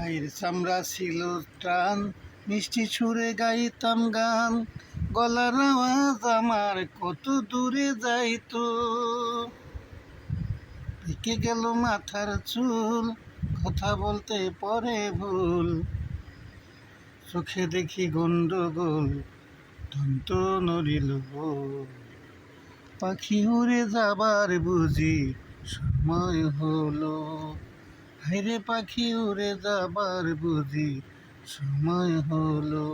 গায়ের চামড়া ছিল টান, মিষ্টি সুরে গাইতাম গান, গলার আওয়াজ আমার কত দূরে যাইতো। পেকে গেল মাথার চুল, কথা বলতে পরে ভুল, চোখে দেখি গন্ডগোল, দন্ত নড়িল গোল। পাখি উড়ে যাবার বুঝি সময় হলো, হায়রে পাখি উড়ে যাবার বুঝি সময় হলো।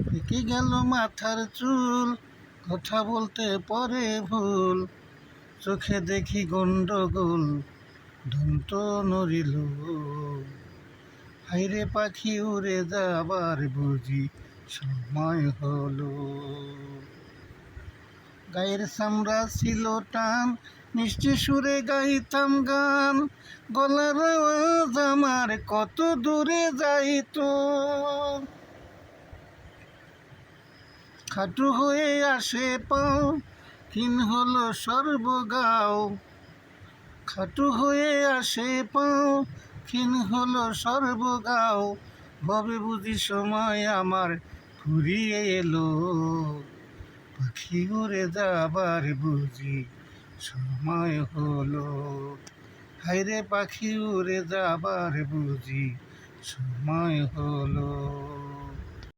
পেকে গেল মাথার চুল, কথা বলতে পরে ভুল, চোখে দেখি গন্ডগোল, দন্ত নড়িল। হায়রে পাখি উড়ে যাবার বুঝি সময় হলো। গায়ের চামড়া ছিল টান, মিষ্টি সুরে গাইতাম গান, গলার আওয়াজ আমার কত দূরে যাইতো। খাটু হয়ে আসে পাও, ক্ষীণ হলো সর্বগাও। খাটু হয়ে আসে পাও, ক্ষীণ হলো সর্বগাও। ভবে বুঝি সময় আমার ফুরিয়ে এলো, পাখি উড়ে যাবার বুঝি সময় হলো। হায়রে পাখি উড়ে যাবার বুঝি সময় হলো।